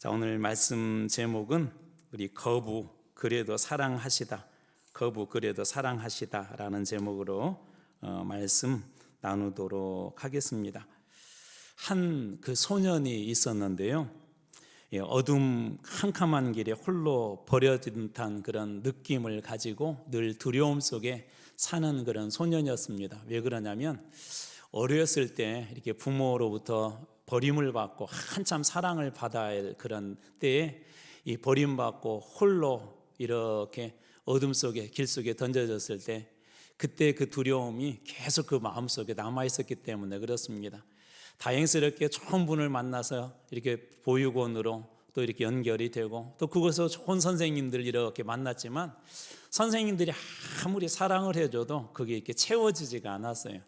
자, 오늘 말씀 제목은 우리 거부 그래도 사랑하시다, 거부 그래도 사랑하시다라는 제목으로 말씀 나누도록 하겠습니다. 한 그 소년이 있었는데요, 어둠 캄캄한 길에 홀로 버려진 듯한 그런 느낌을 가지고 늘 두려움 속에 사는 그런 소년이었습니다. 왜 그러냐면 어렸을 때 이렇게 부모로부터 버림을 받고 한참 사랑을 받아야 할 그런 때에 이 버림받고 홀로 이렇게 어둠 속에 길 속에 던져졌을 때 그때 그 두려움이 계속 그 마음속에 남아 있었기 때문에 그렇습니다. 다행스럽게 좋은 분을 만나서 이렇게 보육원으로 또 이렇게 연결이 되고 또 그곳에서 좋은 선생님들 이렇게 만났지만 선생님들이 아무리 사랑을 해줘도 그게 이렇게 채워지지가 않았어요.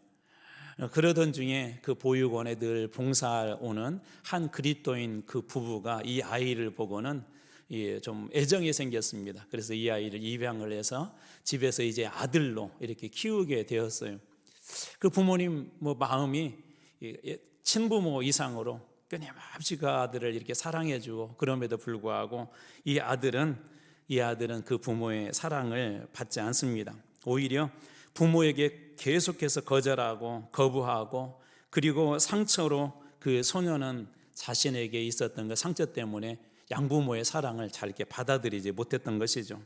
그러던 중에 그 보육원에 늘 봉사해 오는 한 그리스도인 그 부부가 이 아이를 보고는 좀 애정이 생겼습니다. 그래서 이 아이를 입양을 해서 집에서 이제 아들로 이렇게 키우게 되었어요. 그 부모님 마음이 친부모 이상으로 끊임없이 그 아들을 이렇게 사랑해주고 그럼에도 불구하고 이 아들은 그 부모의 사랑을 받지 않습니다. 오히려 부모에게 계속해서 거절하고 거부하고 그리고 상처로 그 소년은 자신에게 있었던 그 상처 때문에 양부모의 사랑을 잘 이렇게 받아들이지 못했던 것이죠.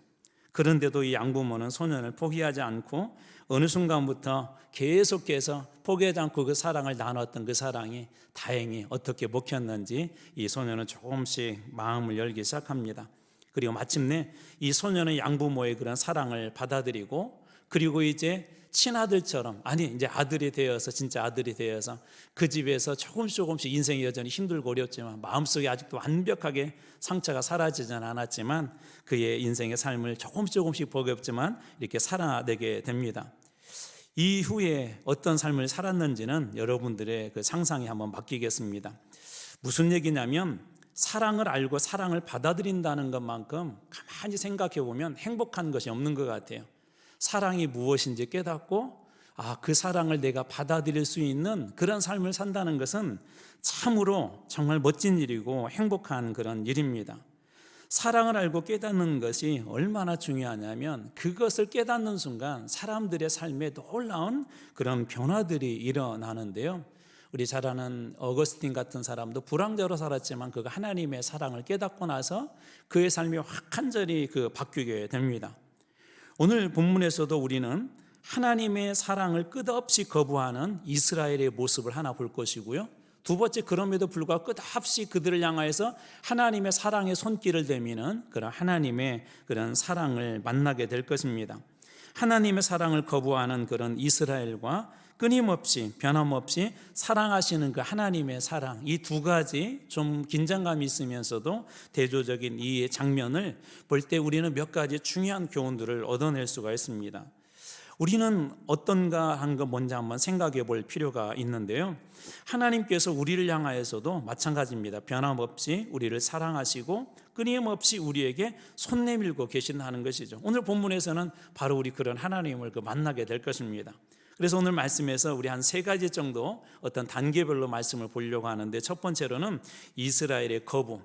그런데도 이 양부모는 소년을 포기하지 않고 어느 순간부터 계속해서 포기하지 않고 그 사랑을 나눴던 그 사랑이 다행히 어떻게 먹혔는지 이 소년은 조금씩 마음을 열기 시작합니다. 그리고 마침내 이 소년은 양부모의 그런 사랑을 받아들이고 그리고 이제 친아들처럼 이제 아들이 되어서 진짜 아들이 되어서 그 집에서 조금씩 인생이 여전히 힘들고 어렵지만 마음속에 아직도 완벽하게 상처가 사라지진 않았지만 그의 인생의 삶을 조금씩 버겁지만 이렇게 살아내게 됩니다. 이후에 어떤 삶을 살았는지는 여러분들의 그 상상에 한번 맡기겠습니다. 무슨 얘기냐면 사랑을 알고 사랑을 받아들인다는 것만큼 가만히 생각해 보면 행복한 것이 없는 것 같아요. 사랑이 무엇인지 깨닫고 그 사랑을 내가 받아들일 수 있는 그런 삶을 산다는 것은 참으로 정말 멋진 일이고 행복한 그런 일입니다. 사랑을 알고 깨닫는 것이 얼마나 중요하냐면 그것을 깨닫는 순간 사람들의 삶에 놀라운 그런 변화들이 일어나는데요. 우리 잘 아는 어거스틴 같은 사람도 불황자로 살았지만 그가 하나님의 사랑을 깨닫고 나서 그의 삶이 완전히 바뀌게 됩니다. 오늘 본문에서도 우리는 하나님의 사랑을 끝없이 거부하는 이스라엘의 모습을 하나 볼 것이고요. 두 번째, 그럼에도 불구하고 끝없이 그들을 향하여서 하나님의 사랑의 손길을 대미는 그런 하나님의 그런 사랑을 만나게 될 것입니다. 하나님의 사랑을 거부하는 그런 이스라엘과 끊임없이 변함없이 사랑하시는 그 하나님의 사랑, 이 두 가지 좀 긴장감이 있으면서도 대조적인 이 장면을 볼 때 우리는 몇 가지 중요한 교훈들을 얻어낼 수가 있습니다. 우리는 어떤가 하는 것 먼저 한번 생각해 볼 필요가 있는데요. 하나님께서 우리를 향하여서도 마찬가지입니다. 변함없이 우리를 사랑하시고 끊임없이 우리에게 손 내밀고 계신다는 것이죠. 오늘 본문에서는 바로 우리 그런 하나님을 만나게 될 것입니다. 그래서 오늘 말씀에서 우리 한 세 가지 정도 어떤 단계별로 말씀을 보려고 하는데, 첫 번째로는 이스라엘의 거부,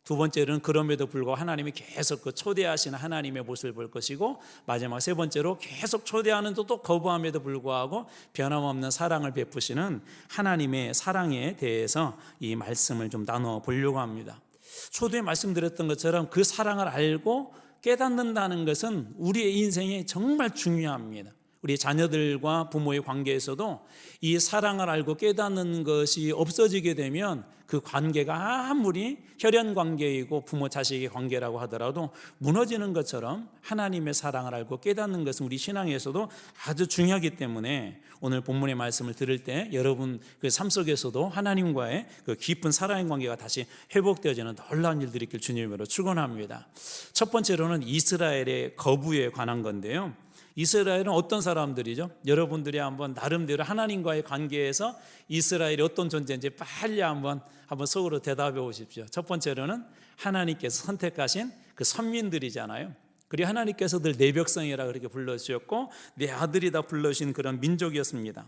두 번째로는 그럼에도 불구하고 하나님이 계속 초대하시는 하나님의 모습을 볼 것이고, 마지막 세 번째로 계속 초대하는데도 또 거부함에도 불구하고 변함없는 사랑을 베푸시는 하나님의 사랑에 대해서 이 말씀을 좀 나눠 보려고 합니다. 초대에 말씀드렸던 것처럼 그 사랑을 알고 깨닫는다는 것은 우리의 인생에 정말 중요합니다. 우리 자녀들과 부모의 관계에서도 이 사랑을 알고 깨닫는 것이 없어지게 되면 그 관계가 아무리 혈연 관계이고 부모 자식의 관계라고 하더라도 무너지는 것처럼 하나님의 사랑을 알고 깨닫는 것은 우리 신앙에서도 아주 중요하기 때문에 오늘 본문의 말씀을 들을 때 여러분 그 삶 속에서도 하나님과의 그 깊은 사랑의 관계가 다시 회복되어지는 놀라운 일들이 있길 주님으로 축원합니다. 첫 번째로는 이스라엘의 거부에 관한 건데요. 이스라엘은 어떤 사람들이죠? 여러분들이 한번 나름대로 하나님과의 관계에서 이스라엘이 어떤 존재인지 빨리 한번 속으로 대답해 보십시오. 첫 번째로는 하나님께서 선택하신 그 선민들이잖아요. 그리고 하나님께서 늘 내 백성이라 그렇게 불러주셨고 내 아들이다 불러주신 그런 민족이었습니다.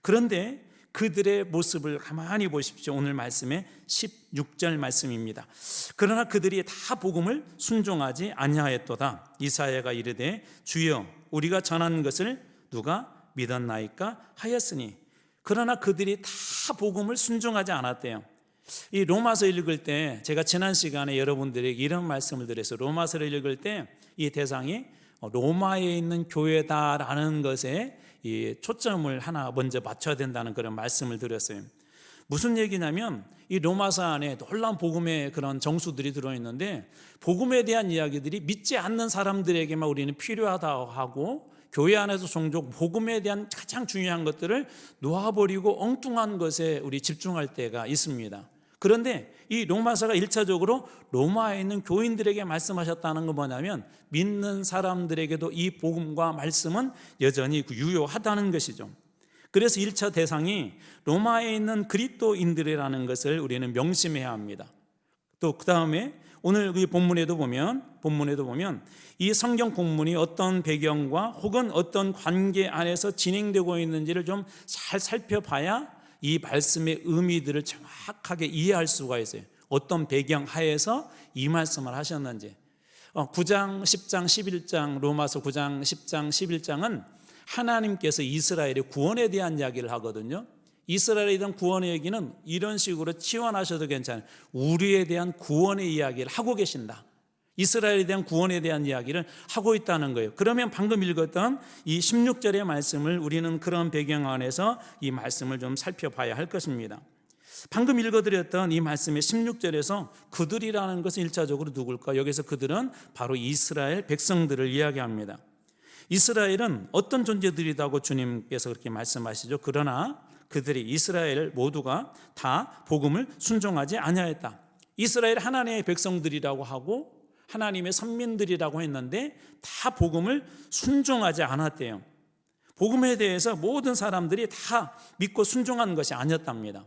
그런데 그들의 모습을 가만히 보십시오. 오늘 말씀의 16절 말씀입니다. 그러나 그들이 다 복음을 순종하지 아니하였도다. 이사야가 이르되 주여 우리가 전한 것을 누가 믿었나이까 하였으니, 그러나 그들이 다 복음을 순종하지 않았대요. 이 로마서 읽을 때 제가 지난 시간에 여러분들에게 이런 말씀을 드려서, 로마서를 읽을 때 이 대상이 로마에 있는 교회다라는 것에 이 초점을 하나 먼저 맞춰야 된다는 그런 말씀을 드렸어요. 무슨 얘기냐면 이 로마서 안에 놀라운 복음의 그런 정수들이 들어있는데, 복음에 대한 이야기들이 믿지 않는 사람들에게만 우리는 필요하다고 하고, 교회 안에서 종종 복음에 대한 가장 중요한 것들을 놓아버리고 엉뚱한 것에 우리 집중할 때가 있습니다. 그런데 이 로마서가 1차적으로 로마에 있는 교인들에게 말씀하셨다는 건 뭐냐면, 믿는 사람들에게도 이 복음과 말씀은 여전히 유효하다는 것이죠. 그래서 1차 대상이 로마에 있는 그리스도인들이라는 것을 우리는 명심해야 합니다. 또 그 다음에 오늘 이 본문에도 보면 이 성경 본문이 어떤 배경과 혹은 어떤 관계 안에서 진행되고 있는지를 좀 잘 살펴봐야 이 말씀의 의미들을 정확하게 이해할 수가 있어요. 어떤 배경 하에서 이 말씀을 하셨는지. 9장, 10장, 11장, 로마서 9장, 10장, 11장은 하나님께서 이스라엘의 구원에 대한 이야기를 하거든요. 이스라엘에 대한 구원의 얘기는 이런 식으로 치환하셔도 괜찮아요. 우리에 대한 구원의 이야기를 하고 계신다. 이스라엘에 대한 구원에 대한 이야기를 하고 있다는 거예요. 그러면 방금 읽었던 이 16절의 말씀을 우리는 그런 배경 안에서 이 말씀을 좀 살펴봐야 할 것입니다. 방금 읽어드렸던 이 말씀의 16절에서 그들이라는 것은 1차적으로 누굴까? 여기서 그들은 바로 이스라엘 백성들을 이야기합니다. 이스라엘은 어떤 존재들이라고 주님께서 그렇게 말씀하시죠. 그러나 그들이, 이스라엘 모두가 다 복음을 순종하지 아니하였다. 이스라엘 하나님의 백성들이라고 하고 하나님의 선민들이라고 했는데 다 복음을 순종하지 않았대요. 복음에 대해서 모든 사람들이 다 믿고 순종하는 것이 아니었답니다.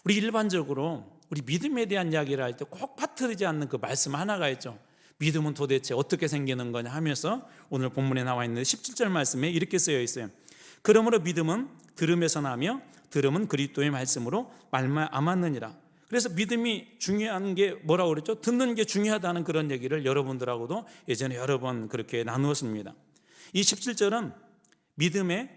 우리 일반적으로 우리 믿음에 대한 이야기를 할 때 꼭 빠뜨리지 않는 그 말씀 하나가 있죠. 믿음은 도대체 어떻게 생기는 거냐 하면서 오늘 본문에 나와 있는 17절 말씀에 이렇게 쓰여 있어요. 그러므로 믿음은 들음에서 나며 들음은 그리스도의 말씀으로 말미암았느니라. 그래서 믿음이 중요한 게 뭐라고 그랬죠? 듣는 게 중요하다는 그런 얘기를 여러분들하고도 예전에 여러 번 그렇게 나누었습니다. 이 17절은 믿음의,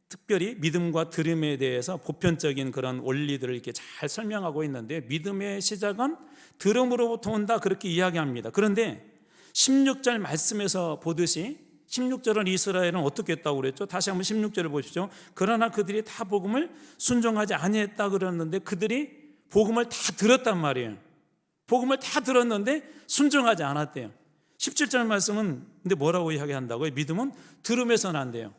특별히 믿음과 들음에 대해서 보편적인 그런 원리들을 이렇게 잘 설명하고 있는데, 믿음의 시작은 들음으로부터 온다 그렇게 이야기합니다. 그런데 16절 말씀에서 보듯이 16절은 이스라엘은 어떻게 했다고 그랬죠? 다시 한번 16절을 보십시오. 그러나 그들이 다 복음을 순종하지 아니했다 그랬는데 그들이 복음을 다 들었단 말이에요. 복음을 다 들었는데 순종하지 않았대요. 17절 말씀은 근데 뭐라고 이야기한다고요? 믿음은 들음에서 난대요.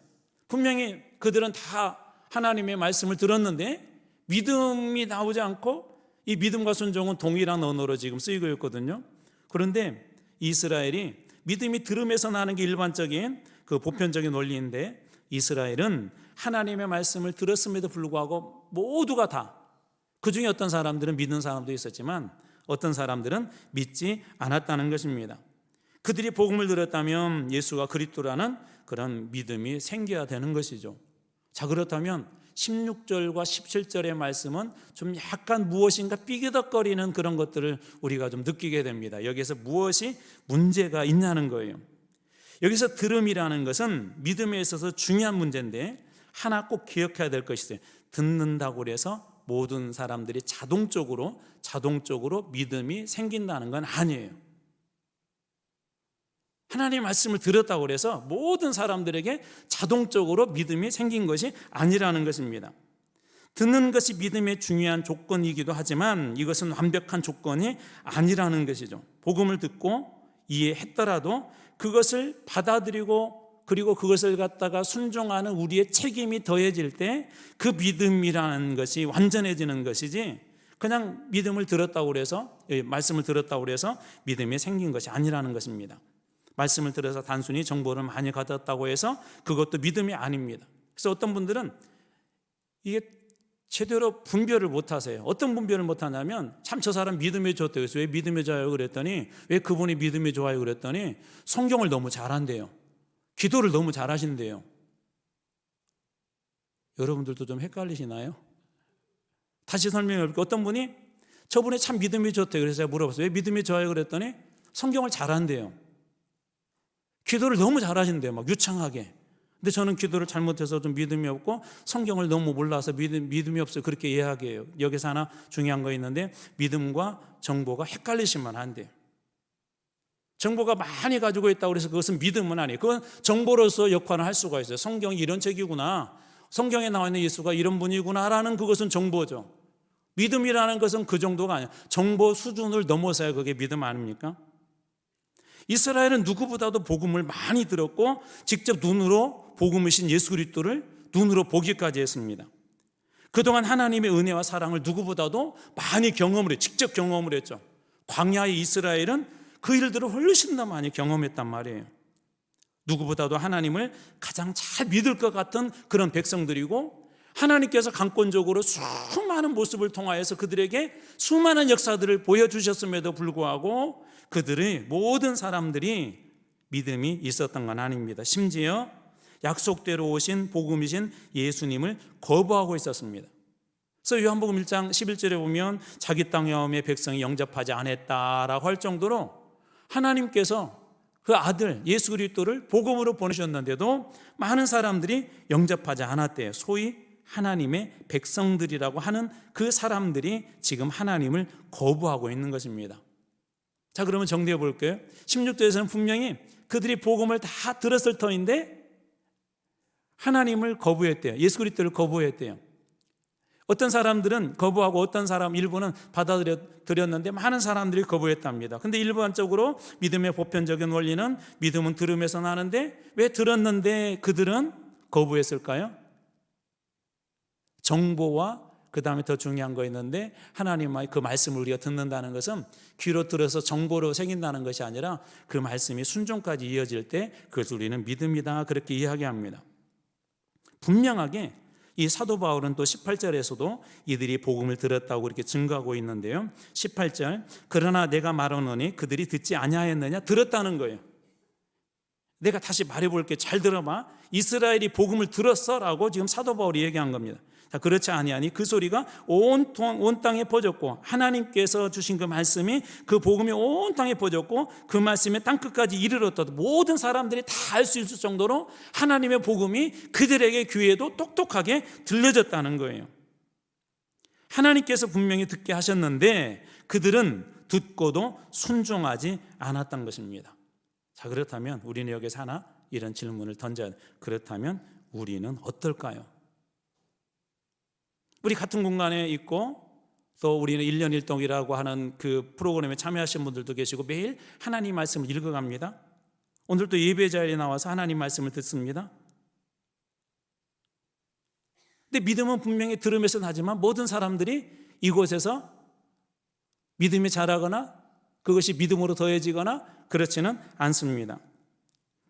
분명히 그들은 다 하나님의 말씀을 들었는데 믿음이 나오지 않고, 이 믿음과 순종은 동일한 언어로 지금 쓰이고 있거든요. 그런데 이스라엘이 믿음이 들음에서 나는 게 일반적인 그 보편적인 원리인데, 이스라엘은 하나님의 말씀을 들었음에도 불구하고 모두가 다, 그 중에 어떤 사람들은 믿는 사람도 있었지만 어떤 사람들은 믿지 않았다는 것입니다. 그들이 복음을 들었다면 예수가 그리스도라는 그런 믿음이 생겨야 되는 것이죠. 자, 그렇다면 16절과 17절의 말씀은 좀 약간 무엇인가 삐그덕거리는 그런 것들을 우리가 좀 느끼게 됩니다. 여기서 무엇이 문제가 있냐는 거예요. 여기서 들음이라는 것은 믿음에 있어서 중요한 문제인데, 하나 꼭 기억해야 될 것이 있어요. 듣는다고 해서 모든 사람들이 자동적으로 믿음이 생긴다는 건 아니에요. 하나님의 말씀을 들었다고 해서 모든 사람들에게 자동적으로 믿음이 생긴 것이 아니라는 것입니다. 듣는 것이 믿음의 중요한 조건이기도 하지만 이것은 완벽한 조건이 아니라는 것이죠. 복음을 듣고 이해했더라도 그것을 받아들이고 그리고 그것을 갖다가 순종하는 우리의 책임이 더해질 때 그 믿음이라는 것이 완전해지는 것이지, 그냥 믿음을 들었다고 해서, 말씀을 들었다고 해서 믿음이 생긴 것이 아니라는 것입니다. 말씀을 들어서 단순히 정보를 많이 받았다고 해서 그것도 믿음이 아닙니다. 그래서 어떤 분들은 이게 제대로 분별을 못하세요. 어떤 분별을 못하냐면, 참 저 사람 믿음이 좋대요. 그래서 왜 믿음이 좋아요 그랬더니, 왜 그분이 믿음이 좋아요 그랬더니 성경을 너무 잘한대요. 기도를 너무 잘하신대요. 여러분들도 좀 헷갈리시나요? 다시 설명해볼게요. 어떤 분이 저분이 참 믿음이 좋대요. 그래서 제가 물어봤어요. 왜 믿음이 좋아요? 그랬더니 성경을 잘한대요. 기도를 너무 잘하신대요. 막 유창하게. 근데 저는 기도를 잘못해서 좀 믿음이 없고 성경을 너무 몰라서 믿음이 없어요. 그렇게 이해하게요. 여기서 하나 중요한 거 있는데 믿음과 정보가 헷갈리시면 안 돼요. 정보가 많이 가지고 있다고 해서 그것은 믿음은 아니에요. 그건 정보로서 역할을 할 수가 있어요. 성경이 이런 책이구나, 성경에 나와 있는 예수가 이런 분이구나라는 그것은 정보죠. 믿음이라는 것은 그 정도가 아니에요. 정보 수준을 넘어서야 그게 믿음 아닙니까? 이스라엘은 누구보다도 복음을 많이 들었고 직접 눈으로 복음이신 예수 그리스도를 눈으로 보기까지 했습니다. 그동안 하나님의 은혜와 사랑을 누구보다도 많이 경험을 해요. 직접 경험을 했죠. 광야의 이스라엘은 그 일들을 훨씬 더 많이 경험했단 말이에요. 누구보다도 하나님을 가장 잘 믿을 것 같은 그런 백성들이고, 하나님께서 강권적으로 수많은 모습을 통하여서 그들에게 수많은 역사들을 보여주셨음에도 불구하고 그들의 모든 사람들이 믿음이 있었던 건 아닙니다. 심지어 약속대로 오신 복음이신 예수님을 거부하고 있었습니다. 그래서 요한복음 1장 11절에 보면 자기 땅의 백성이 영접하지 않았다라고 할 정도로 하나님께서 그 아들 예수 그리스도를 복음으로 보내셨는데도 많은 사람들이 영접하지 않았대요. 소위 하나님의 백성들이라고 하는 그 사람들이 지금 하나님을 거부하고 있는 것입니다. 자, 그러면 정리해 볼게요. 16절에서는 분명히 그들이 복음을 다 들었을 터인데 하나님을 거부했대요. 예수 그리스도를 거부했대요. 어떤 사람들은 거부하고 어떤 사람 일부는 받아들였는데 많은 사람들이 거부했답니다. 근데 일반적으로 믿음의 보편적인 원리는 믿음은 들음에서 나는데 왜 들었는데 그들은 거부했을까요? 정보와 그 다음에 더 중요한 거 있는데, 하나님의 그 말씀을 우리가 듣는다는 것은 귀로 들어서 정보로 새긴다는 것이 아니라 그 말씀이 순종까지 이어질 때 그것을 우리는 믿음이다, 그렇게 이야기합니다. 분명하게 이 사도 바울은 또 18절에서도 이들이 복음을 들었다고 그렇게 증거하고 있는데요. 18절, 그러나 내가 말하노니 그들이 듣지 아니하였느냐? 들었다는 거예요. 내가 다시 말해볼게, 잘 들어봐. 이스라엘이 복음을 들었어 라고 지금 사도 바울이 얘기한 겁니다. 자, 그렇지 아니하니 그 소리가 온 땅에 퍼졌고, 하나님께서 주신 그 말씀이, 그 복음이 온 땅에 퍼졌고 그 말씀이 땅끝까지 이르렀다. 모든 사람들이 다 알 수 있을 정도로 하나님의 복음이 그들에게 귀에도 똑똑하게 들려졌다는 거예요. 하나님께서 분명히 듣게 하셨는데 그들은 듣고도 순종하지 않았던 것입니다. 자, 그렇다면 우리는 여기서 하나 이런 질문을 던져야 돼요. 그렇다면 우리는 어떨까요? 우리 같은 공간에 있고 또 우리는 1년 1동이라고 하는 그 프로그램에 참여하신 분들도 계시고 매일 하나님 말씀을 읽어갑니다. 오늘도 예배 자리에 나와서 하나님 말씀을 듣습니다. 근데 믿음은 분명히 들으면서 나지만 모든 사람들이 이곳에서 믿음이 자라거나 그것이 믿음으로 더해지거나 그렇지는 않습니다.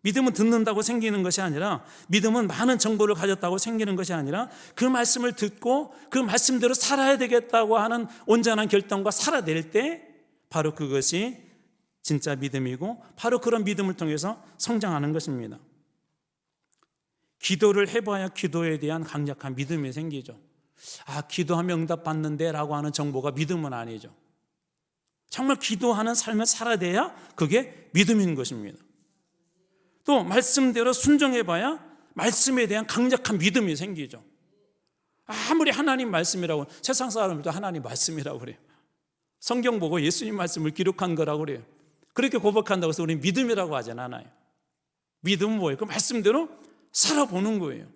믿음은 듣는다고 생기는 것이 아니라, 믿음은 많은 정보를 가졌다고 생기는 것이 아니라 그 말씀을 듣고 그 말씀대로 살아야 되겠다고 하는 온전한 결단과 살아낼 때 바로 그것이 진짜 믿음이고, 바로 그런 믿음을 통해서 성장하는 것입니다. 기도를 해봐야 기도에 대한 강력한 믿음이 생기죠. 아, 기도하면 응답받는데 라고 하는 정보가 믿음은 아니죠. 정말 기도하는 삶을 살아내야 그게 믿음인 것입니다. 또 말씀대로 순종해봐야 말씀에 대한 강력한 믿음이 생기죠. 아무리 하나님 말씀이라고, 세상 사람들도 하나님 말씀이라고 그래요. 성경 보고 예수님 말씀을 기록한 거라고 그래요. 그렇게 고백한다고 해서 우리는 믿음이라고 하진 않아요. 믿음은 뭐예요? 그 말씀대로 살아보는 거예요.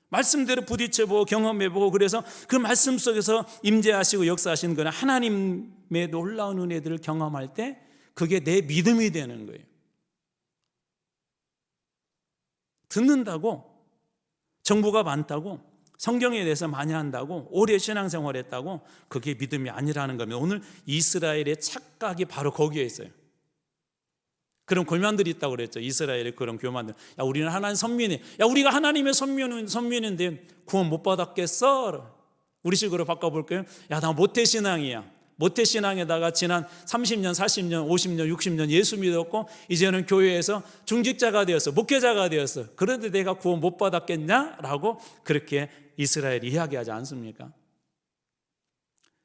말씀대로 부딪혀보고 경험해보고, 그래서 그 말씀 속에서 임재하시고 역사하시는 거는 하나님의 놀라운 은혜들을 경험할 때 그게 내 믿음이 되는 거예요. 듣는다고, 정보가 많다고, 성경에 대해서 많이 한다고, 오래 신앙생활 했다고 그게 믿음이 아니라는 겁니다. 오늘 이스라엘의 착각이 바로 거기에 있어요. 그런 교만들이 있다고 그랬죠. 이스라엘의 그런 교만들. 야, 우리는 하나님 선민이, 야, 우리가 하나님의 선민인데 구원 못 받았겠어? 우리식으로 바꿔볼까요? 야, 나 모태신앙이야. 모태신앙에다가 지난 30년, 40년, 50년, 60년 예수 믿었고 이제는 교회에서 중직자가 되었어, 목회자가 되었어. 그런데 내가 구원 못 받았겠냐? 라고 그렇게 이스라엘이 이야기하지 않습니까?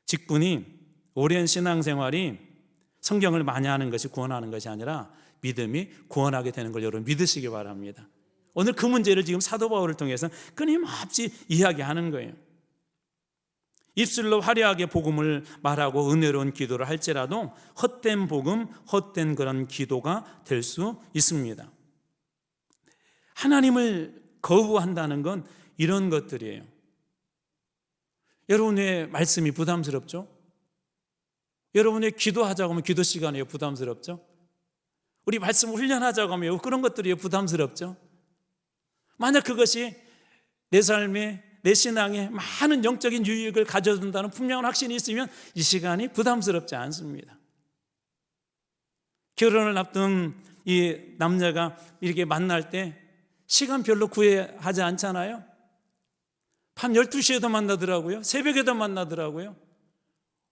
직분이 오랜 신앙생활이 성경을 많이 하는 것이 구원하는 것이 아니라 믿음이 구원하게 되는 걸 여러분 믿으시기 바랍니다. 오늘 그 문제를 지금 사도 바울을 통해서 끊임없이 이야기하는 거예요. 입술로 화려하게 복음을 말하고 은혜로운 기도를 할지라도 헛된 복음, 헛된 그런 기도가 될 수 있습니다. 하나님을 거부한다는 건 이런 것들이에요. 여러분의 말씀이 부담스럽죠? 여러분의 기도하자고 하면 기도 시간이 부담스럽죠? 우리 말씀 훈련하자고 하면 그런 것들이 부담스럽죠? 만약 그것이 내 삶에, 내 신앙에 많은 영적인 유익을 가져준다는 분명한 확신이 있으면 이 시간이 부담스럽지 않습니다. 결혼을 앞둔 이 남녀가 이렇게 만날 때 시간 별로 구애하지 않잖아요. 밤 12시에도 만나더라고요. 새벽에도 만나더라고요.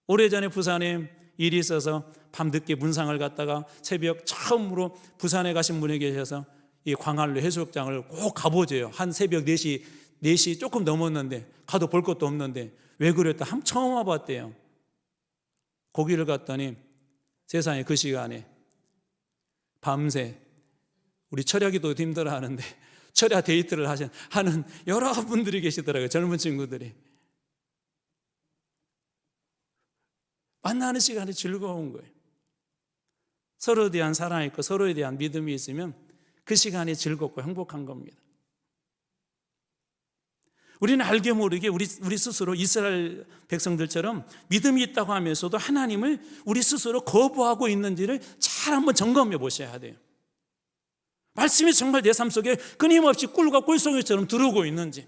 오래전에 부산에 일이 있어서 밤늦게 문상을 갔다가 새벽 처음으로 부산에 가신 분이 계셔서 이 광안루 해수욕장을 꼭 가보재요. 한 새벽 4시 조금 넘었는데 가도 볼 것도 없는데 왜 그랬다? 처음 와봤대요. 거기를 갔더니 세상에 그 시간에 밤새 우리 철야기도 힘들어하는데 철야 데이트를 하는 여러분들이 계시더라고요. 젊은 친구들이. 만나는 시간이 즐거운 거예요. 서로에 대한 사랑이 있고 서로에 대한 믿음이 있으면 그 시간이 즐겁고 행복한 겁니다. 우리는 알게 모르게 우리 스스로 이스라엘 백성들처럼 믿음이 있다고 하면서도 하나님을 우리 스스로 거부하고 있는지를 잘 한번 점검해 보셔야 돼요. 말씀이 정말 내 삶 속에 끊임없이 꿀과 꿀송이처럼 들어오고 있는지,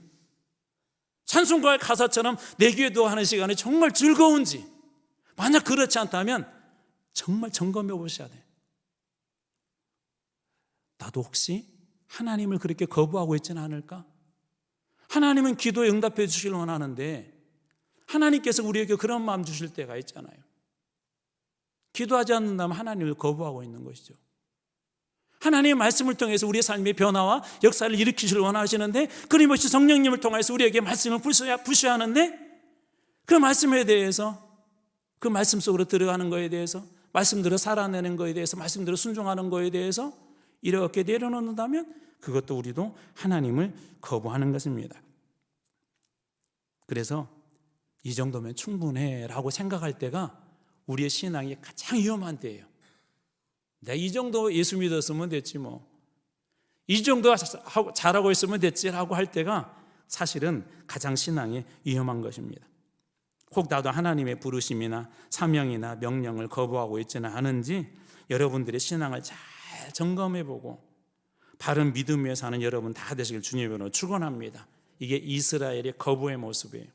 찬송가의 가사처럼 내 귀에 하는 시간이 정말 즐거운지, 만약 그렇지 않다면 정말 점검해 보셔야 돼요. 나도 혹시 하나님을 그렇게 거부하고 있지는 않을까? 하나님은 기도에 응답해 주시길 원하는데 하나님께서 우리에게 그런 마음 주실 때가 있잖아요. 기도하지 않는다면 하나님을 거부하고 있는 것이죠. 하나님의 말씀을 통해서 우리의 삶의 변화와 역사를 일으키시길 원하시는데 끊임없이 성령님을 통해서 우리에게 말씀을 부시하는데 그 말씀에 대해서, 그 말씀 속으로 들어가는 거에 대해서, 말씀대로 살아내는 거에 대해서, 말씀대로 순종하는 거에 대해서 이렇게 내려놓는다면 그것도 우리도 하나님을 거부하는 것입니다. 그래서 이 정도면 충분해 라고 생각할 때가 우리의 신앙이 가장 위험한 때예요. 내가 이 정도 예수 믿었으면 됐지 뭐, 이 정도 잘하고 있으면 됐지라고 할 때가 사실은 가장 신앙이 위험한 것입니다. 혹 나도 하나님의 부르심이나 사명이나 명령을 거부하고 있지는 않은지 여러분들의 신앙을 잘 점검해보고 바른 믿음 위에 사는 여러분 다 되시길 주님으로 축원합니다. 이게 이스라엘의 거부의 모습이에요.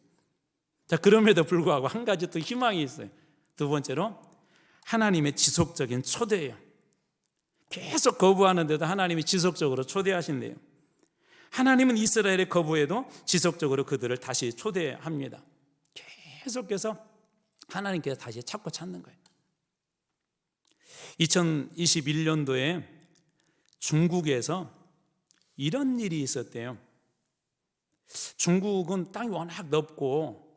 자, 그럼에도 불구하고 한 가지 또 희망이 있어요. 두 번째로 하나님의 지속적인 초대예요. 계속 거부하는데도 하나님이 지속적으로 초대하신대요. 하나님은 이스라엘의 거부에도 지속적으로 그들을 다시 초대합니다. 계속해서 하나님께서 다시 찾고 찾는 거예요. 2021년도에 중국에서 이런 일이 있었대요. 중국은 땅이 워낙 넓고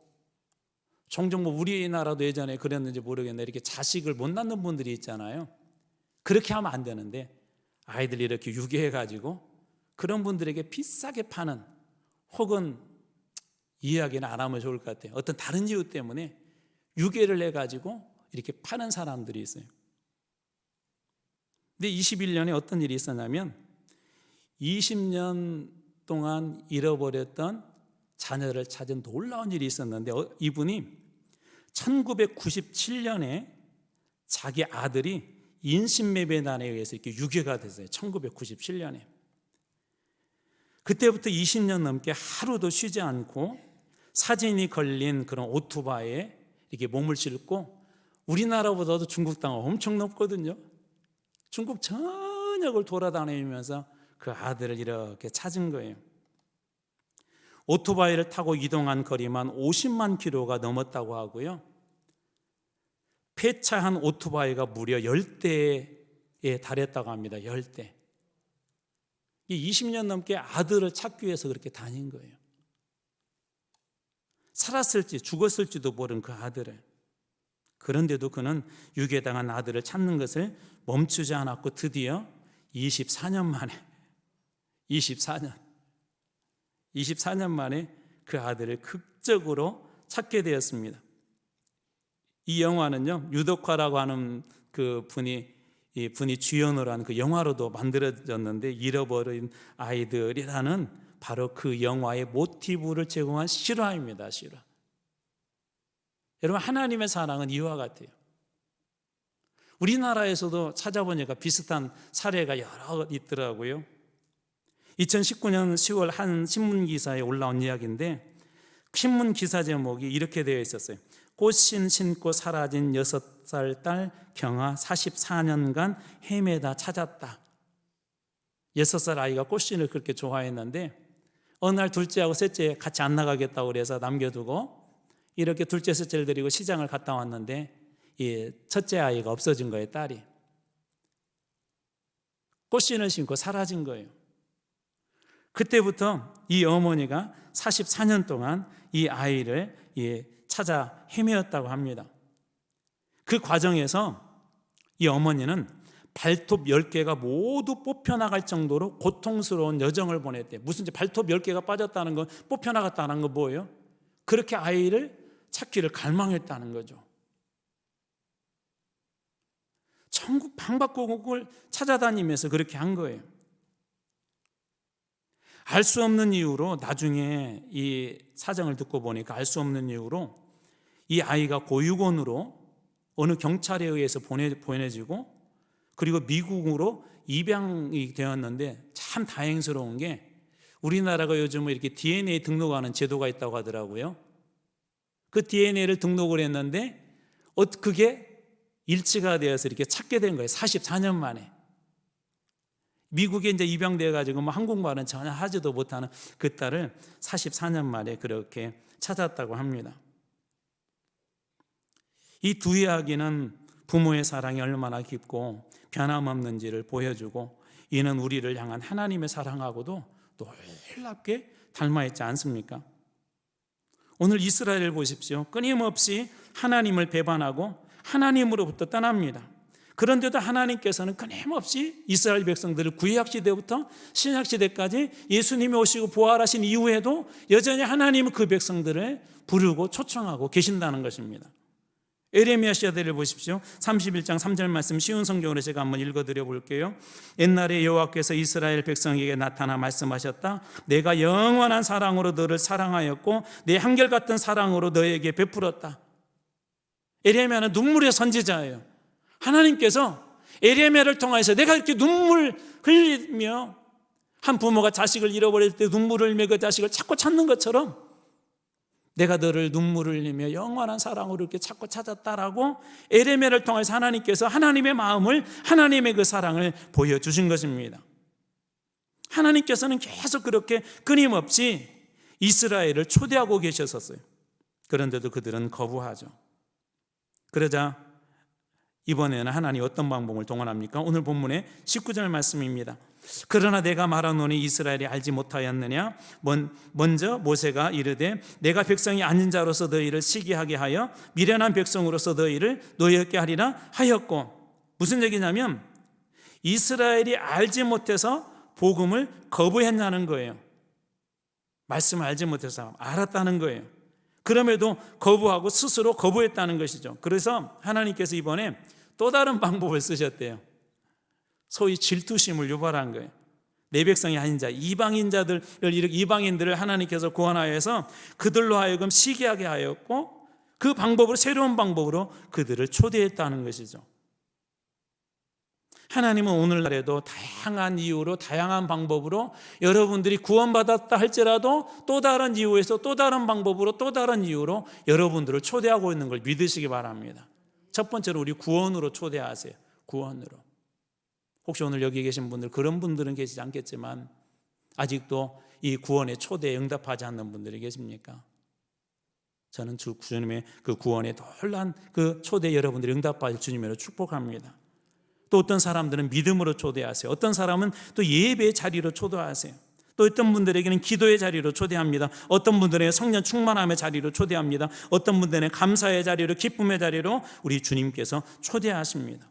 종종 우리나라도 예전에 그랬는지 모르겠는데 이렇게 자식을 못 낳는 분들이 있잖아요. 그렇게 하면 안 되는데 아이들 이렇게 유기해가지고 그런 분들에게 비싸게 파는, 혹은 이야기는 안 하면 좋을 것 같아요. 어떤 다른 이유 때문에 유괴를 해가지고 이렇게 파는 사람들이 있어요. 근데 21년에 어떤 일이 있었냐면 20년 동안 잃어버렸던 자녀를 찾은 놀라운 일이 있었는데 이분이 1997년에 자기 아들이 인신매매단에 의해서 이렇게 유괴가 됐어요. 1997년에. 그때부터 20년 넘게 하루도 쉬지 않고 사진이 걸린 그런 오토바이에 이렇게 몸을 싣고, 우리나라보다도 중국 땅은 엄청 넓거든요. 중국 전역을 돌아다니면서 그 아들을 이렇게 찾은 거예요. 오토바이를 타고 이동한 거리만 50만 킬로가 넘었다고 하고요. 폐차한 오토바이가 무려 10대에 달했다고 합니다. 10대. 20년 넘게 아들을 찾기 위해서 그렇게 다닌 거예요. 살았을지 죽었을지도 모른 그 아들을. 그런데도 그는 유괴당한 아들을 찾는 것을 멈추지 않았고 드디어 24년 만에 그 아들을 극적으로 찾게 되었습니다. 이 영화는요, 유덕화라고 하는 그 분이 주연으로 한 그 영화로도 만들어졌는데, 잃어버린 아이들이라는 바로 그 영화의 모티브를 제공한 실화입니다. 실화. 여러분, 하나님의 사랑은 이와 같아요. 우리나라에서도 찾아보니까 비슷한 사례가 여러 있더라고요. 2019년 10월 한 신문기사에 올라온 이야기인데, 신문 기사 제목이 이렇게 되어 있었어요. 꽃신 신고 사라진 6살 딸 경아 44년간 헤매다 찾았다. 6살 아이가 꽃신을 그렇게 좋아했는데 어느 날 둘째하고 셋째 같이 안 나가겠다고 그래서 남겨두고 이렇게 둘째 셋째를 데리고 시장을 갔다 왔는데 이 첫째 아이가 없어진 거예요. 딸이 꽃신을 신고 사라진 거예요. 그때부터 이 어머니가 44년 동안 이 아이를 찾아 헤매었다고 합니다. 그 과정에서 이 어머니는 발톱 10개가 모두 뽑혀나갈 정도로 고통스러운 여정을 보냈대요. 무슨 발톱 10개가 빠졌다는 건, 뽑혀나갔다는 건 뭐예요? 그렇게 아이를 찾기를 갈망했다는 거죠. 천국 방방곡곡을 찾아다니면서 그렇게 한 거예요. 알 수 없는 이유로, 나중에 이 사정을 듣고 보니까 알 수 없는 이유로 이 아이가 고육원으로 어느 경찰에 의해서 보내지고 그리고 미국으로 입양이 되었는데, 참 다행스러운 게 우리나라가 요즘 이렇게 DNA 등록하는 제도가 있다고 하더라고요. 그 DNA를 등록을 했는데 그게 일치가 되어서 이렇게 찾게 된 거예요. 44년 만에. 미국에 이제 입양되어 가지고 한국말은 전혀 하지도 못하는 그 딸을 44년 만에 그렇게 찾았다고 합니다. 이 두 이야기는 부모의 사랑이 얼마나 깊고 변함없는지를 보여주고, 이는 우리를 향한 하나님의 사랑하고도 놀랍게 닮아있지 않습니까? 오늘 이스라엘을 보십시오. 끊임없이 하나님을 배반하고 하나님으로부터 떠납니다. 그런데도 하나님께서는 끊임없이 이스라엘 백성들을 구약시대부터 신약시대까지 예수님이 오시고 부활하신 이후에도 여전히 하나님은 그 백성들을 부르고 초청하고 계신다는 것입니다. 에레미야 시대를 보십시오. 31장 3절 말씀 쉬운 성경으로 제가 한번 읽어드려 볼게요. 옛날에 여호와께서 이스라엘 백성에게 나타나 말씀하셨다. 내가 영원한 사랑으로 너를 사랑하였고 내 한결같은 사랑으로 너에게 베풀었다. 에레미야는 눈물의 선지자예요. 하나님께서 에레미야를 통해서 내가 이렇게 눈물 흘리며, 한 부모가 자식을 잃어버릴 때 눈물을 흘리며 그 자식을 찾고 찾는 것처럼 내가 너를 눈물을 흘리며 영원한 사랑으로 이렇게 찾고 찾았다라고 에레미야를 통해서 하나님께서 하나님의 마음을, 하나님의 그 사랑을 보여주신 것입니다. 하나님께서는 계속 그렇게 끊임없이 이스라엘을 초대하고 계셨었어요. 그런데도 그들은 거부하죠. 그러자 이번에는 하나님 어떤 방법을 동원합니까? 오늘 본문의 19절 말씀입니다. 그러나 내가 말하노니 이스라엘이 알지 못하였느냐? 먼저 모세가 이르되 내가 백성이 아닌 자로서 너희를 시기하게 하여 미련한 백성으로서 너희를 노엽게 하리라 하였고, 무슨 얘기냐면 이스라엘이 알지 못해서 복음을 거부했냐는 거예요. 말씀을 알지 못해서 알았다는 거예요. 그럼에도 거부하고 스스로 거부했다는 것이죠. 그래서 하나님께서 이번에 또 다른 방법을 쓰셨대요. 소위 질투심을 유발한 거예요. 내 백성이 아닌 자, 이방인들을 하나님께서 구원하여서 그들로 하여금 시기하게 하였고, 그 방법으로, 새로운 방법으로 그들을 초대했다는 것이죠. 하나님은 오늘날에도 다양한 이유로, 다양한 방법으로 여러분들이 구원받았다 할지라도 또 다른 이유에서, 또 다른 방법으로, 또 다른 이유로 여러분들을 초대하고 있는 걸 믿으시기 바랍니다. 첫 번째로 우리 구원으로 초대하세요. 구원으로. 혹시 오늘 여기 계신 분들, 그런 분들은 계시지 않겠지만 아직도 이 구원의 초대에 응답하지 않는 분들이 계십니까? 저는 주님의 그 구원에 놀란 그 초대에 여러분들이 응답받을 주님으로 축복합니다. 또 어떤 사람들은 믿음으로 초대하세요. 어떤 사람은 또 예배의 자리로 초대하세요. 또 어떤 분들에게는 기도의 자리로 초대합니다. 어떤 분들에게 성령 충만함의 자리로 초대합니다. 어떤 분들에게는 감사의 자리로, 기쁨의 자리로 우리 주님께서 초대하십니다.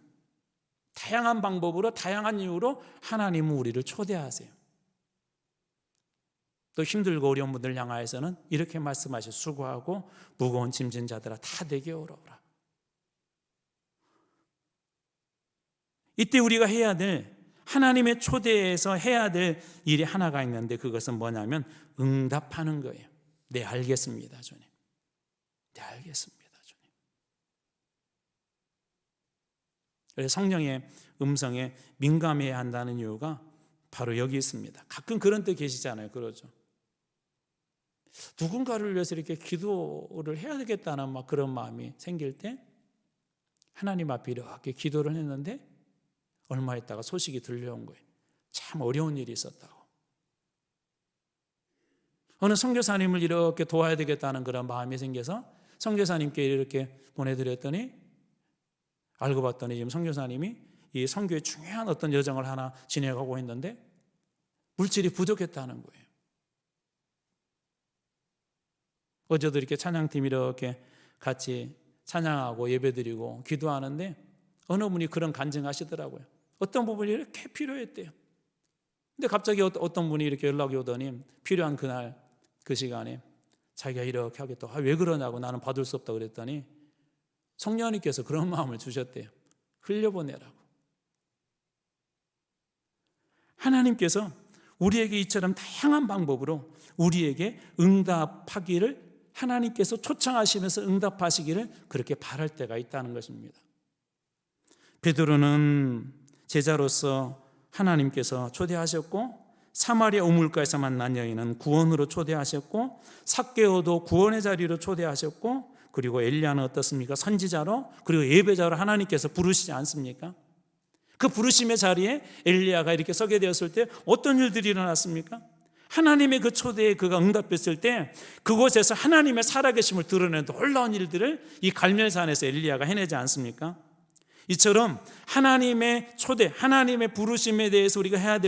다양한 방법으로, 다양한 이유로 하나님은 우리를 초대하세요. 또 힘들고 어려운 분들 향하여서는 이렇게 말씀하셔. 수고하고 무거운 짐진 자들아 다 내게 오라. 이때 우리가 해야 될, 하나님의 초대에서 해야 될 일이 하나가 있는데, 그것은 뭐냐면 응답하는 거예요. 네, 알겠습니다, 주님. 네, 알겠습니다, 주님. 그래서 성령의 음성에 민감해야 한다는 이유가 바로 여기 있습니다. 가끔 그런 때 계시잖아요. 그러죠. 누군가를 위해서 이렇게 기도를 해야 되겠다는 막 그런 마음이 생길 때 하나님 앞에 이렇게 기도를 했는데 얼마 있다가 소식이 들려온 거예요. 참 어려운 일이 있었다고. 어느 선교사님을 이렇게 도와야 되겠다는 그런 마음이 생겨서 선교사님께 이렇게 보내드렸더니 알고 봤더니 지금 선교사님이 이 선교의 중요한 어떤 여정을 하나 진행하고 있는데 물질이 부족했다는 거예요. 어제도 이렇게 찬양팀 이렇게 같이 찬양하고 예배드리고 기도하는데 어느 분이 그런 간증하시더라고요. 어떤 부분이 이렇게 필요했대요. 근데 갑자기 어떤 분이 이렇게 연락이 오더니 필요한 그날 그 시간에 자기가 이렇게 하겠다. 왜 그러냐고, 나는 받을 수 없다고 그랬더니 성령님께서 그런 마음을 주셨대요. 흘려보내라고. 하나님께서 우리에게 이처럼 다양한 방법으로 우리에게 응답하기를, 하나님께서 초청하시면서 응답하시기를 그렇게 바랄 때가 있다는 것입니다. 베드로는 제자로서 하나님께서 초대하셨고, 사마리아 우물가에서 만난 여인은 구원으로 초대하셨고, 삭개오도 구원의 자리로 초대하셨고, 그리고 엘리야는 어떻습니까? 선지자로, 그리고 예배자로 하나님께서 부르시지 않습니까? 그 부르심의 자리에 엘리야가 이렇게 서게 되었을 때 어떤 일들이 일어났습니까? 하나님의 그 초대에 그가 응답했을 때 그곳에서 하나님의 살아계심을 드러내는 놀라운 일들을 이 갈멜산에서 엘리야가 해내지 않습니까? 이처럼 하나님의 초대, 하나님의 부르심에 대해서 우리가 해야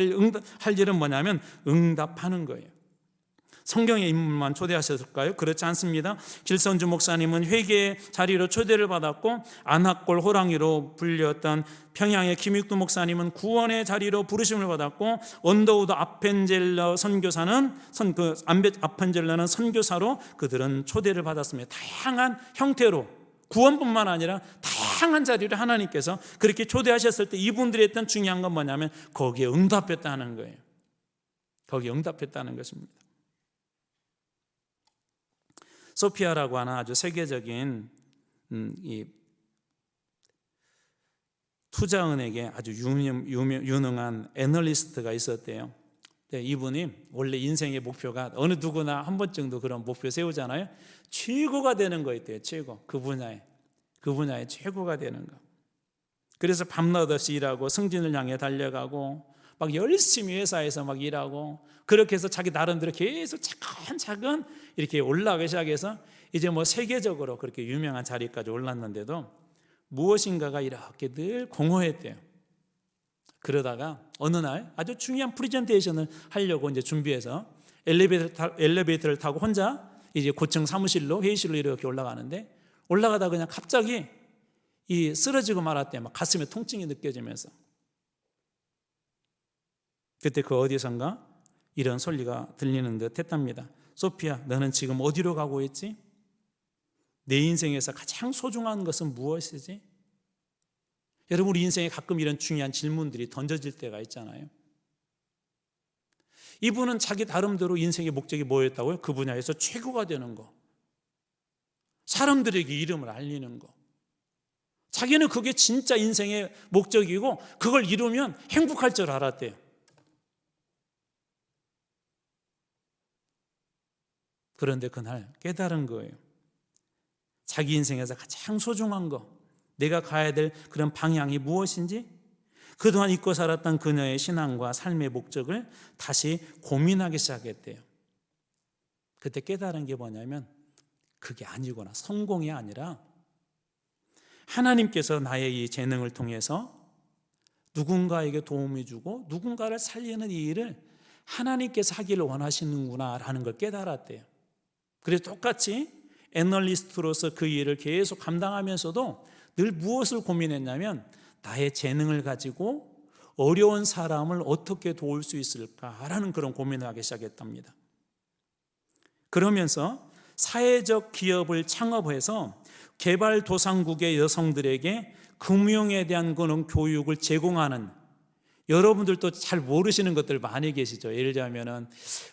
할 일은 뭐냐면 응답하는 거예요. 성경의 인물만 초대하셨을까요? 그렇지 않습니다. 길선주 목사님은 회개의 자리로 초대를 받았고, 안학골 호랑이로 불렸던 평양의 김익두 목사님은 구원의 자리로 부르심을 받았고, 언더우드 아펜젤러 선교사는 아펜젤러는 선교사로 그들은 초대를 받았습니다. 다양한 형태로, 구원뿐만 아니라 다양한 자리를 하나님께서 그렇게 초대하셨을 때 이분들이 했던 중요한 건 뭐냐면 거기에 응답했다는 거예요. 거기에 응답했다는 것입니다. 소피아라고 하는 아주 세계적인 이 투자은행에 아주 유능한 애널리스트가 있었대요. 이분이 원래 인생의 목표가 어느 누구나 한 번 정도 그런 목표 세우잖아요. 최고가 되는 거 있대요. 최고. 그 분야에 최고가 되는 거. 그래서 밤낮 없이 일하고 승진을 향해 달려가고 막 열심히 회사에서 막 일하고, 그렇게 해서 자기 나름대로 계속 차근차근 이렇게 올라가기 시작해서 이제 뭐 세계적으로 그렇게 유명한 자리까지 올랐는데도 무엇인가가 이렇게 늘 공허했대요. 그러다가 어느 날 아주 중요한 프레젠테이션을 하려고 이제 준비해서 엘리베이터를 타고 혼자 이제 고층 사무실로, 회의실로 이렇게 올라가는데, 올라가다 그냥 갑자기 쓰러지고 말았대요. 막 가슴에 통증이 느껴지면서. 그때 그 어디선가 이런 소리가 들리는 듯 했답니다. 소피아, 너는 지금 어디로 가고 있지? 내 인생에서 가장 소중한 것은 무엇이지? 여러분, 우리 인생에 가끔 이런 중요한 질문들이 던져질 때가 있잖아요. 이분은 자기 나름대로 인생의 목적이 뭐였다고요? 그 분야에서 최고가 되는 거, 사람들에게 이름을 알리는 거. 자기는 그게 진짜 인생의 목적이고 그걸 이루면 행복할 줄 알았대요. 그런데 그날 깨달은 거예요. 자기 인생에서 가장 소중한 거, 내가 가야 될 그런 방향이 무엇인지, 그동안 잊고 살았던 그녀의 신앙과 삶의 목적을 다시 고민하기 시작했대요. 그때 깨달은 게 뭐냐면 그게 아니구나. 성공이 아니라 하나님께서 나의 이 재능을 통해서 누군가에게 도움이 주고 누군가를 살리는 이 일을 하나님께서 하기를 원하시는구나라는 걸 깨달았대요. 그래서 똑같이 애널리스트로서 그 일을 계속 감당하면서도 늘 무엇을 고민했냐면 나의 재능을 가지고 어려운 사람을 어떻게 도울 수 있을까라는 그런 고민을 하기 시작했답니다. 그러면서 사회적 기업을 창업해서 개발도상국의 여성들에게 금융에 대한 그런 교육을 제공하는, 여러분들도 잘 모르시는 것들 많이 계시죠. 예를 들자면은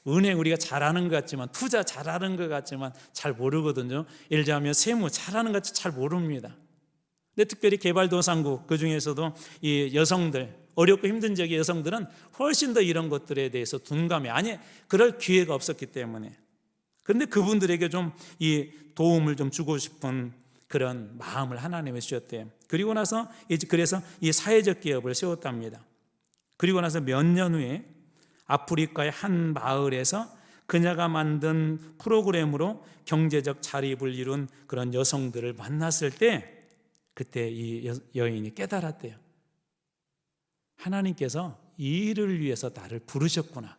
은행 우리가 잘하는 것 같지만, 투자 잘하는 것 같지만 잘 모르거든요. 예를 들자면 세무 잘하는 것 같이 잘 모릅니다. 근데 특별히 개발도상국, 그 중에서도 이 여성들, 어렵고 힘든 지역의 여성들은 훨씬 더 이런 것들에 대해서 둔감해. 아니, 그럴 기회가 없었기 때문에. 그런데 그분들에게 좀 이 도움을 좀 주고 싶은 그런 마음을 하나님이 주셨대요. 그리고 나서 이제 그래서 이 사회적 기업을 세웠답니다. 그리고 나서 몇 년 후에 아프리카의 한 마을에서 그녀가 만든 프로그램으로 경제적 자립을 이룬 그런 여성들을 만났을 때, 그때 이 여인이 깨달았대요. 하나님께서 이 일을 위해서 나를 부르셨구나.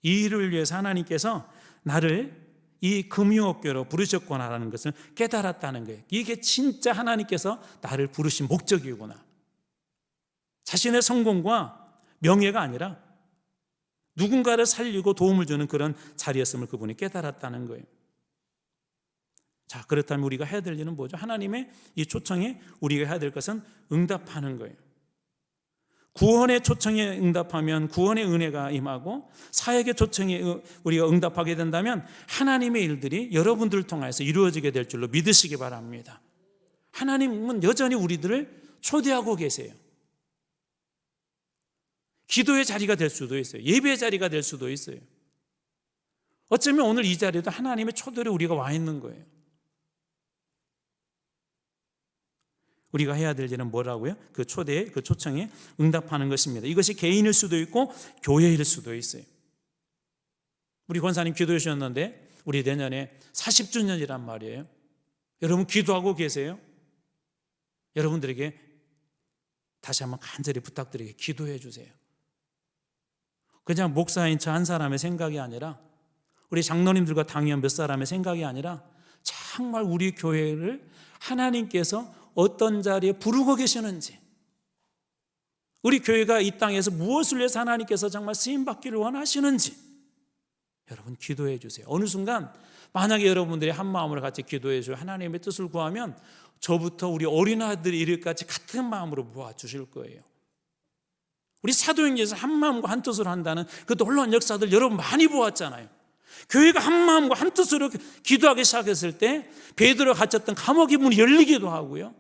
이 일을 위해서 하나님께서 나를 이 금융업계로 부르셨구나라는 것을 깨달았다는 거예요. 이게 진짜 하나님께서 나를 부르신 목적이구나. 자신의 성공과 명예가 아니라 누군가를 살리고 도움을 주는 그런 자리였음을 그분이 깨달았다는 거예요. 자, 그렇다면 우리가 해야 될 일은 뭐죠? 하나님의 이 초청에 우리가 해야 될 것은 응답하는 거예요. 구원의 초청에 응답하면 구원의 은혜가 임하고, 사역의 초청에 우리가 응답하게 된다면 하나님의 일들이 여러분들을 통해서 이루어지게 될 줄로 믿으시기 바랍니다. 하나님은 여전히 우리들을 초대하고 계세요. 기도의 자리가 될 수도 있어요. 예배의 자리가 될 수도 있어요. 어쩌면 오늘 이 자리에도 하나님의 초대로 우리가 와 있는 거예요. 우리가 해야 될 일은 뭐라고요? 그 초대에, 그 초청에 응답하는 것입니다. 이것이 개인일 수도 있고 교회일 수도 있어요. 우리 권사님 기도해 주셨는데 우리 내년에 40주년이란 말이에요. 여러분 기도하고 계세요? 여러분들에게 다시 한번 간절히 부탁드리게 기도해 주세요. 그냥 목사인 저 한 사람의 생각이 아니라, 우리 장로님들과 당연 몇 사람의 생각이 아니라, 정말 우리 교회를 하나님께서 어떤 자리에 부르고 계시는지, 우리 교회가 이 땅에서 무엇을 위해서 하나님께서 정말 쓰임받기를 원하시는지 여러분 기도해 주세요. 어느 순간 만약에 여러분들이 한 마음으로 같이 기도해 주고 하나님의 뜻을 구하면 저부터 우리 어린아이들이 이를까지 같은 마음으로 모아주실 거예요. 우리 사도행전에서 한 마음과 한 뜻으로 한다는 그 놀라운 역사들 여러분 많이 보았잖아요. 교회가 한 마음과 한 뜻으로 기도하기 시작했을 때 베드로가 갇혔던 감옥의 문이 열리기도 하고요,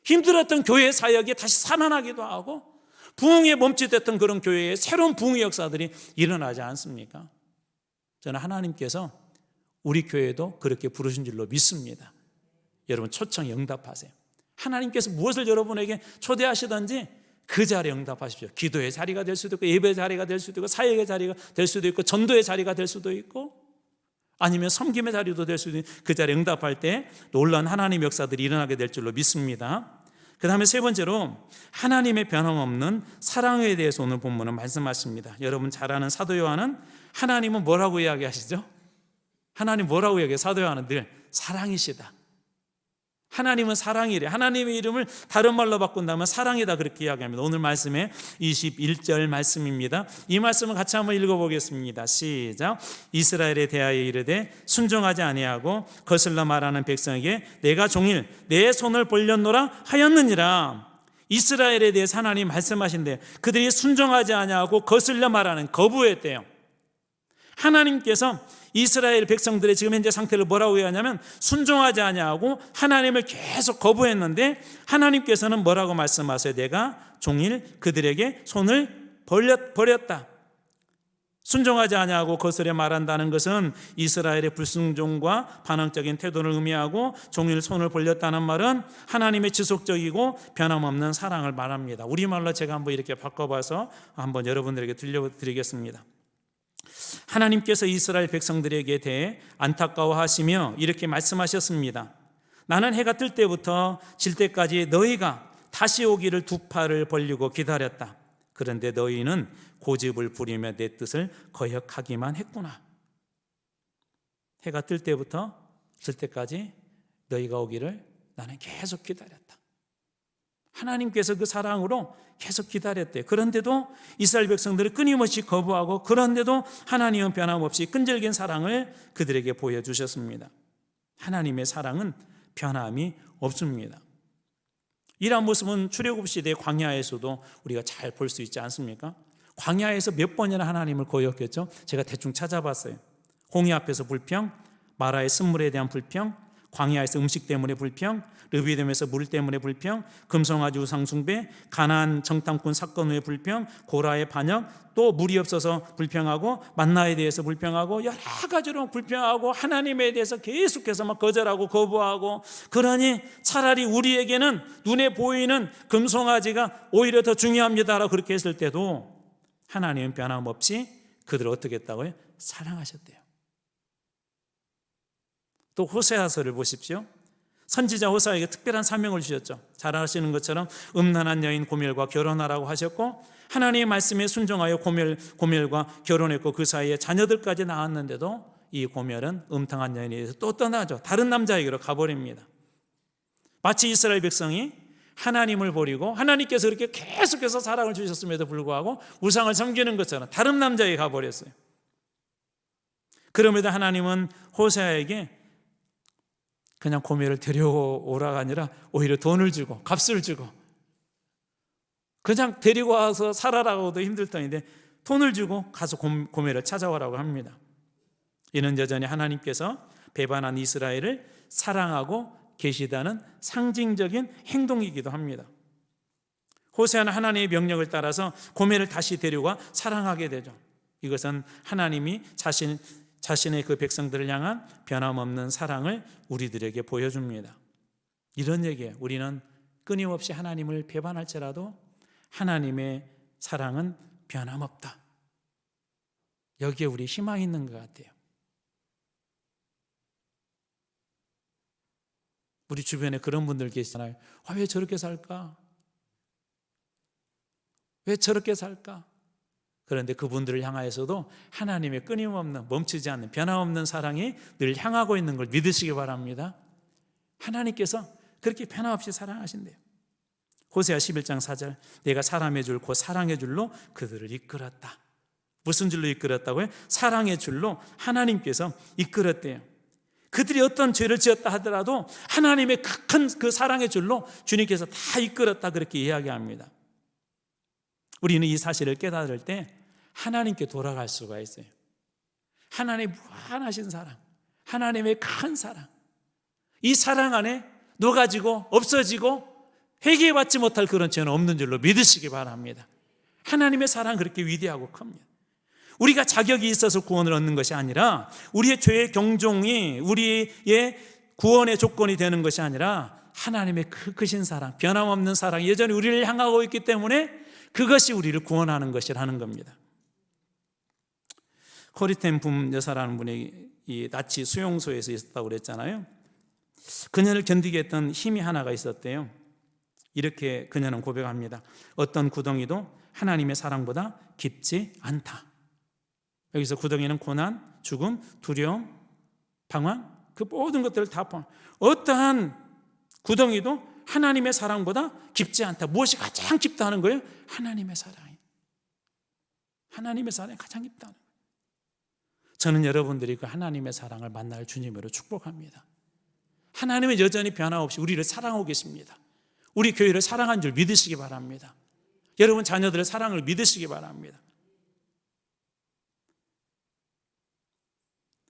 힘들었던 교회의 사역이 다시 살아나기도 하고, 부흥에 멈칫했던 그런 교회에 새로운 부흥의 역사들이 일어나지 않습니까? 저는 하나님께서 우리 교회도 그렇게 부르신 줄로 믿습니다. 여러분 초청에 응답하세요. 하나님께서 무엇을 여러분에게 초대하시든지 그 자리에 응답하십시오. 기도의 자리가 될 수도 있고, 예배의 자리가 될 수도 있고, 사역의 자리가 될 수도 있고, 전도의 자리가 될 수도 있고, 아니면 섬김의 자리도 될 수도 있고, 그 자리에 응답할 때 놀라운 하나님의 역사들이 일어나게 될 줄로 믿습니다. 그 다음에 세 번째로 하나님의 변함없는 사랑에 대해서 오늘 본문은 말씀하십니다. 여러분 잘 아는 사도 요한은 하나님은 뭐라고 이야기하시죠? 하나님 뭐라고 이야기해요? 사도 요한은 늘 사랑이시다. 하나님은 사랑이래. 하나님의 이름을 다른 말로 바꾼다면 사랑이다, 그렇게 이야기합니다. 오늘 말씀의 21절 말씀입니다. 이 말씀을 같이 한번 읽어보겠습니다. 시작. 이스라엘에 대하여 이르되 순종하지 아니하고 거슬러 말하는 백성에게 내가 종일 내 손을 벌렸노라 하였느니라. 이스라엘에 대해서 하나님 말씀하신대. 그들이 순종하지 아니하고 거슬러 말하는, 거부했대요. 하나님께서 이스라엘 백성들의 지금 현재 상태를 뭐라고 얘기하냐면 순종하지 아니하고 하나님을 계속 거부했는데, 하나님께서는 뭐라고 말씀하세요? 내가 종일 그들에게 손을 버렸다. 순종하지 아니하고 거스려 말한다는 것은 이스라엘의 불순종과 반항적인 태도를 의미하고, 종일 손을 벌렸다는 말은 하나님의 지속적이고 변함없는 사랑을 말합니다. 우리말로 제가 한번 이렇게 바꿔봐서 한번 여러분들에게 들려드리겠습니다. 하나님께서 이스라엘 백성들에게 대해 안타까워하시며 이렇게 말씀하셨습니다. 나는 해가 뜰 때부터 질 때까지 너희가 다시 오기를 두 팔을 벌리고 기다렸다. 그런데 너희는 고집을 부리며 내 뜻을 거역하기만 했구나. 해가 뜰 때부터 질 때까지 너희가 오기를 나는 계속 기다렸다. 하나님께서 그 사랑으로 계속 기다렸대요. 그런데도 이스라엘 백성들은 끊임없이 거부하고, 그런데도 하나님은 변함없이 끈질긴 사랑을 그들에게 보여주셨습니다. 하나님의 사랑은 변함이 없습니다. 이러한 모습은 출애굽 시대 광야에서도 우리가 잘 볼 수 있지 않습니까? 광야에서 몇 번이나 하나님을 거역했죠. 제가 대충 찾아봤어요. 홍해 앞에서 불평, 마라의 쓴물에 대한 불평, 광야에서 음식 때문에 불평, 르비딤에서 물 때문에 불평, 금송아지 우상 숭배, 가나안 정탐꾼 사건 후에 불평, 고라의 반역, 또 물이 없어서 불평하고, 만나에 대해서 불평하고, 여러 가지로 불평하고, 하나님에 대해서 계속해서 막 거절하고 거부하고. 그러니 차라리 우리에게는 눈에 보이는 금송아지가 오히려 더 중요합니다라고 그렇게 했을 때도 하나님은 변함없이 그들을 어떻게 했다고요? 사랑하셨대요. 또 호세아서를 보십시오. 선지자 호세아에게 특별한 사명을 주셨죠. 잘 아시는 것처럼 음란한 여인 고멜과 결혼하라고 하셨고, 하나님의 말씀에 순종하여 고멜과 결혼했고, 그 사이에 자녀들까지 낳았는데도 이 고멜은 음탕한 여인에 대해서 또 떠나죠. 다른 남자에게로 가버립니다. 마치 이스라엘 백성이 하나님을 버리고 하나님께서 그렇게 계속해서 사랑을 주셨음에도 불구하고 우상을 섬기는 것처럼 다른 남자에게 가버렸어요. 그럼에도 하나님은 호세아에게 그냥 고멜을 데려오라가 아니라 오히려 돈을 주고 값을 주고, 그냥 데리고 와서 살아라고도 힘들 터인데 돈을 주고 가서 고멜을 찾아오라고 합니다. 이는 여전히 하나님께서 배반한 이스라엘을 사랑하고 계시다는 상징적인 행동이기도 합니다. 호세아는 하나님의 명령을 따라서 고멜을 다시 데려와 사랑하게 되죠. 이것은 하나님이 자신의 그 백성들을 향한 변함없는 사랑을 우리들에게 보여줍니다. 이런 얘기예요. 우리는 끊임없이 하나님을 배반할지라도 하나님의 사랑은 변함없다. 여기에 우리 희망이 있는 것 같아요. 우리 주변에 그런 분들 계시잖아요. 왜 저렇게 살까? 왜 저렇게 살까? 그런데 그분들을 향하여서도 하나님의 끊임없는, 멈추지 않는, 변함없는 사랑이 늘 향하고 있는 걸 믿으시기 바랍니다. 하나님께서 그렇게 변함없이 사랑하신대요. 호세아 11장 4절, 내가 사람의 줄 곧 사랑의 줄로 그들을 이끌었다. 무슨 줄로 이끌었다고요? 사랑의 줄로 하나님께서 이끌었대요. 그들이 어떤 죄를 지었다 하더라도 하나님의 큰 그 사랑의 줄로 주님께서 다 이끌었다, 그렇게 이야기합니다. 우리는 이 사실을 깨달을 때 하나님께 돌아갈 수가 있어요. 하나님의 무한하신 사랑, 하나님의 큰 사랑, 이 사랑 안에 녹아지고 없어지고 회개받지 못할 그런 죄는 없는 줄로 믿으시기 바랍니다. 하나님의 사랑 그렇게 위대하고 큽니다. 우리가 자격이 있어서 구원을 얻는 것이 아니라, 우리의 죄의 경종이 우리의 구원의 조건이 되는 것이 아니라, 하나님의 그 크신 사랑, 변함없는 사랑, 여전히 우리를 향하고 있기 때문에 그것이 우리를 구원하는 것이라는 겁니다. 코리텐 붐 여사라는 분이 이 나치 수용소에서 있었다고 그랬잖아요. 그녀를 견디게 했던 힘이 하나가 있었대요. 이렇게 그녀는 고백합니다. 어떤 구덩이도 하나님의 사랑보다 깊지 않다. 여기서 구덩이는 고난, 죽음, 두려움, 방황, 그 모든 것들을 다 포함. 어떠한 구덩이도 하나님의 사랑보다 깊지 않다. 무엇이 가장 깊다 하는 거예요? 하나님의 사랑이. 하나님의 사랑이 가장 깊다. 저는 여러분들이 그 하나님의 사랑을 만날 주님으로 축복합니다. 하나님은 여전히 변함없이 우리를 사랑하고 계십니다. 우리 교회를 사랑한 줄 믿으시기 바랍니다. 여러분 자녀들의 사랑을 믿으시기 바랍니다.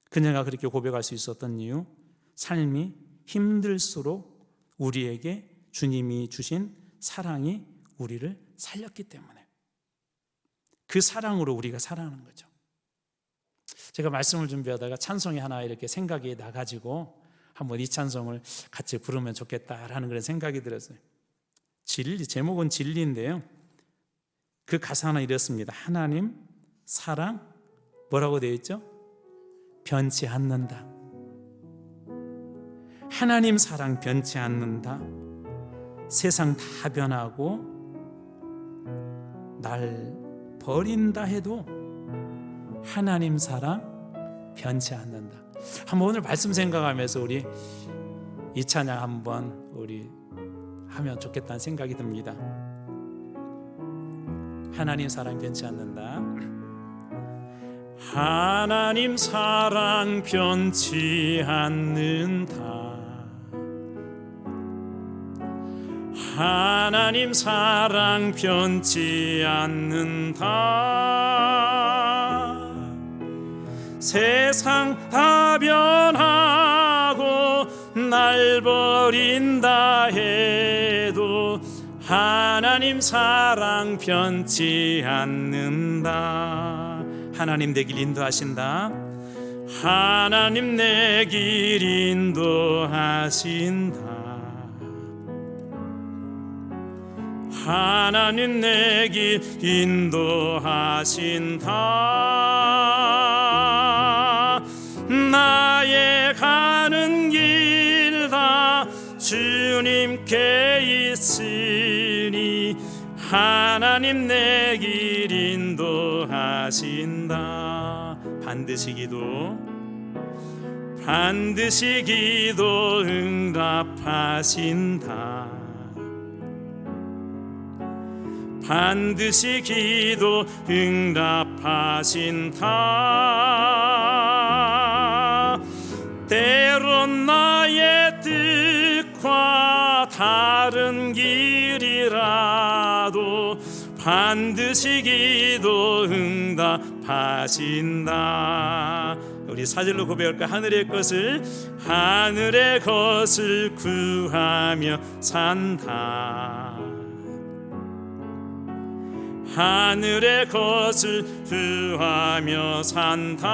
그녀가 그렇게 고백할 수 있었던 이유, 삶이 힘들수록 우리에게 주님이 주신 사랑이 우리를 살렸기 때문에, 그 사랑으로 우리가 살아가는 거죠. 제가 말씀을 준비하다가 찬송이 하나 이렇게 생각이 나가지고 한번 이 찬송을 같이 부르면 좋겠다라는 그런 생각이 들었어요. 진리, 제목은 진리인데요, 그 가사는 이렇습니다. 하나님 사랑 뭐라고 되어 있죠? 변치 않는다. 하나님 사랑 변치 않는다. 세상 다 변하고 날 버린다 해도 하나님 사랑 변치 않는다. 한번 오늘 말씀 생각하면서 우리 이 찬양 한번 우리 하면 좋겠다는 생각이 듭니다. 하나님 사랑 변치 않는다. 하나님 사랑 변치 않는다. 하나님 사랑 변치 않는다. 세상 다 변하고 날 버린다 해도 하나님 사랑 변치 않는다. 하나님 내 길 인도하신다. 하나님 내 길 인도하신다. 하나님 내 길 인도하신다. 나의 가는 길 다 주님께 있으니 하나님 내 길 인도하신다. 반드시 기도 응답하신다. 반드시 기도 응답하신다. 때론 나의 뜻과 다른 길이라도 반드시 기도 응답하신다. 우리 사절로 고백할까? 하늘의 것을 구하며 산다. 하늘의 것을 구하며 산다.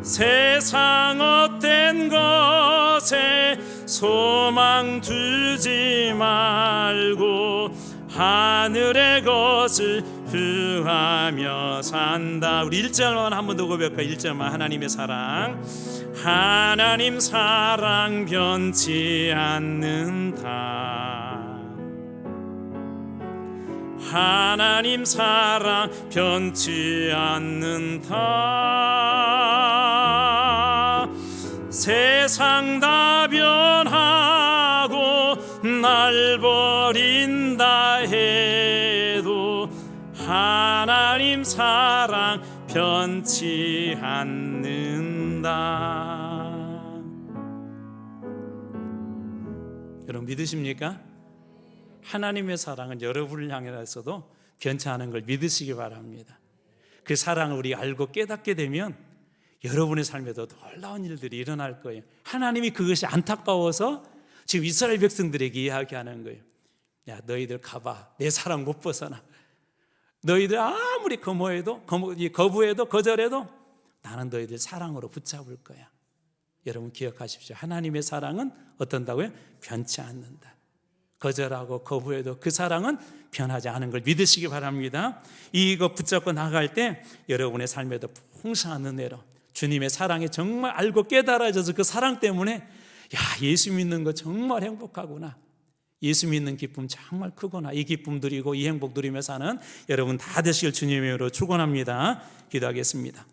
세상 헛된 것에 소망 두지 말고 하늘의 것을 구하며 산다. 우리 1절만 한 번 더 고백할까? 1절만. 하나님의 사랑, 하나님 사랑 변치 않는다. 하나님 사랑 변치 않는다. 세상 다 변하고 날 버린다 해도 하나님 사랑 변치 않는다. 여러분 믿으십니까? 하나님의 사랑은 여러분을 향해서도 변치 않은 걸 믿으시기 바랍니다. 그 사랑을 우리 알고 깨닫게 되면 여러분의 삶에도 놀라운 일들이 일어날 거예요. 하나님이 그것이 안타까워서 지금 이스라엘 백성들에게 이야기하는 거예요. 야, 너희들 가봐. 내 사랑 못 벗어나. 너희들 아무리 거부해도 거절해도 나는 너희들 사랑으로 붙잡을 거야. 여러분 기억하십시오. 하나님의 사랑은 어떤다고요? 변치 않는다. 거절하고 거부해도 그 사랑은 변하지 않은 걸 믿으시기 바랍니다. 이거 붙잡고 나갈 때 여러분의 삶에도 풍성한 은혜로 주님의 사랑에 정말 알고 깨달아져서 그 사랑 때문에 야, 예수 믿는 거 정말 행복하구나. 예수 믿는 기쁨 정말 크구나. 이 기쁨 누리고 이 행복 누리며 사는 여러분 다 되시길 주님의 이름으로 축원합니다. 기도하겠습니다.